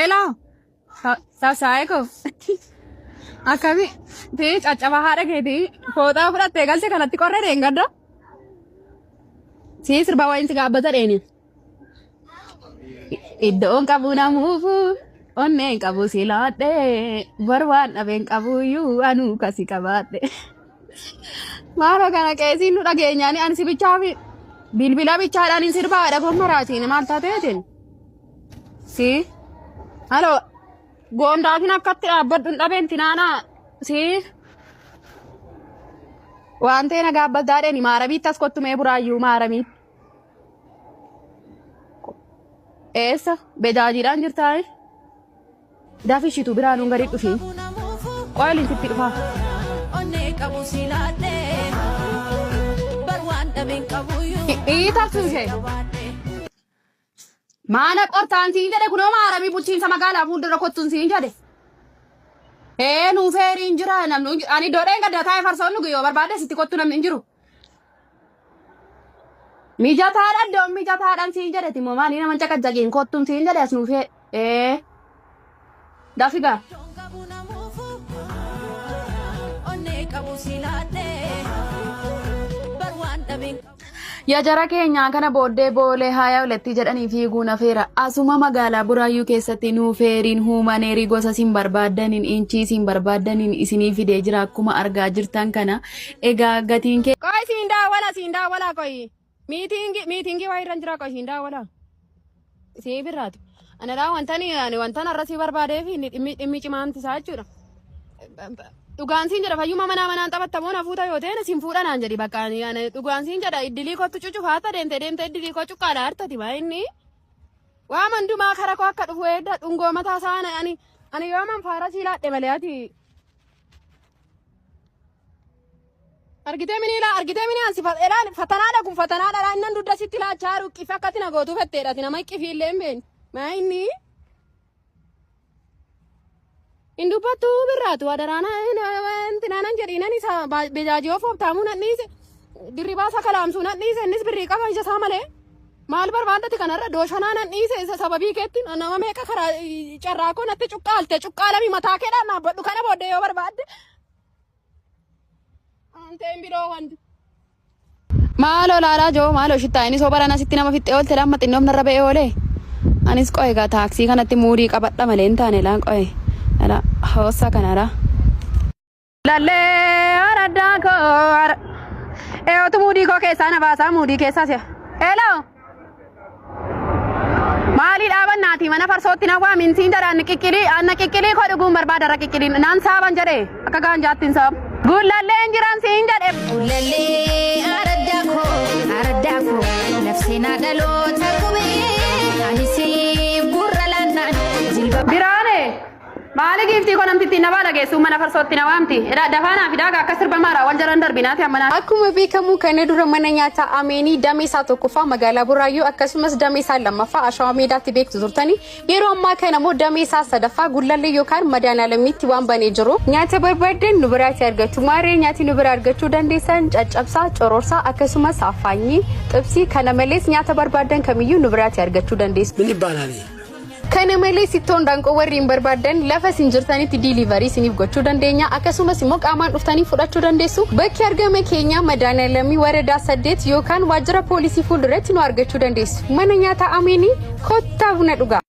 Elo, sao sai cô? Akkami ti caccaba haadha keetii fooxaa fudhattee galche kanatti qorre deengadda. Si sirba wayin si gaabbata dheeni. Iddoon qabu namuufu onneen qabu si laadhe barbaan dhabeen qabuyyuu anuu kasi qabaadhe. Maaloo kana qeesiin nu dhageenyaani ani si bichaafi bilbila bichaadhaan hin sirbaa haadha gommaraatiin maal taateetiin. Si halo gondaatiin akkatti dhaabbadhuun dhabeen tinaanaa si waan ta'e nagaa abbaddaadheeni maaramiitti as kottumee buraayyuu maaramii. Eessa bejaajiidhaan jirtaani daafishitu biraanuun gadi dhufi qoyiliin sitti dhufaa. Iitaatu ishee maana qortaan siin jedhe kunoo maaramii bulchiinsa magaalaa fuuldura kottuun siin jedhe. Nuu feeriin jira namni ani doodheen gadda taa'ee farsoon nugu yoo barbaade sitti kottu namni hin jiru. Mijataadhaan iddoon mijataadhaan siin jedheti immoo maali nama caqajjaqiin kottuun siin jedhe as nuu fee dafigaa. Ya jara keenya kana booddee boolee haaya uletti jedhanii fiiguun afeera asuma magaalaa Buraayyuu keessatti nuu feeriin huumaneerii gosa siin barbaadaniin inchii siin barbaadaniin isinii fidee jira akkuma argaa jirtan kana egaa gatiin kee. Qoy siin daawwala qoy miitingii waa irra jira qoy siin daawwala sii birraatu anadhaa wantan arrasii barbaadeef dhimmi cimaamti isaa jechuudha. Dhugaan siin jedha fayyuma manaan taphattamoon hafuuta yoo ta'e siin fuudhanaan jedhi bakka dhugaan siin jedha iddilii kottu cucufaata deemte iddilii koo cuqqaadha hartati maa inni waa mandumaa kara koo akka dhufu edda dhungoo mataa isaa ani yoo man faara siilaadhe malee ati argitee mini ansi fatanaadha kun fatanaadha innan dudda sitti laachaa ruqqifi akkatti na gootuu fetteedhati nama iqqifiillee hin beekne maa inni. Indubatu birraatu adarana tinaanan jedhiinan isa bejaajii of ooftaamuu nadhiise dirribaa isa kalaamsuu nadhiise innis birrii qaba ija isaa malee maal barbaadati kanarra dooshanaa nadhiise sababii keetti nama meeqa karaa carraakoo natti cuqqaalami mataa keedhaan dhaabbadhu kana booddee yoo barbaadde anteen biroo wanti. Maaloo laalaa joo maaloo shittaa inni soo barana sitti nama fixxee oolte lamma xinnoom narra ba'ee oolee anis qo'e gaa taaksii kanatti muudii qabadha malee hin taane laan qo'e. Ada hosa kanara. Lalle aradako. Otu mudi ko keessa na baasa mudi keessa se. Hello. Maali dhaaban naati mana farsootti na waamin siin jedha anna qiqqilii ko dhuguun barbaada ra qiqqiliin naan saaban jedhe akka gaanjaattiin saab. Gullalleen jiran siin jedhe. Gullallee aradako nafsina dhaloota qubee anisi gurra laannaan jilba. Biraane. Maali giftii ko namtitti na baala geessu mana farsootti na waamti dafaanaa fi daagaa akka sirba maaraa wal jaran darbinaati ammanaa. Akkuma beekamu kana dura mana nyaataa Ameenii Dameesaa tokkoffaa magaalaa Buraayyuu akkasumas Dameesaa lammaffaa Ashawaa Meedaatti beektu turtanii yeroo ammaa kana immoo Dameesaa sadaffaa Gullallee yookaan Madaanaalamiitti waan banee jiru. Nyaata barbaadan nu biraatti argatu. Maaree nyaati nu bira argachuu dandeessan caccabsaa, cororsaa akkasumas affaanyii, xibsii kana malees nyaata barbaadan kamiyyuu nu biraatti argachuu dandeessu. ምን ይባላል? Kana malee sittoon daanqoo warriin barbaadan lafa isin jirtanitti diilivarii isiniif gochuu dandeenya akkasumas immoo qaamaan dhuftanii fudhachuu dandeessu. Bakki argama keenya Madaanalamii waradaa 8 yookaan waajjira poolisii fuulduratti nu argachuu dandeessu. Mana nyaataa Ameenii kottaa buna dhugaa.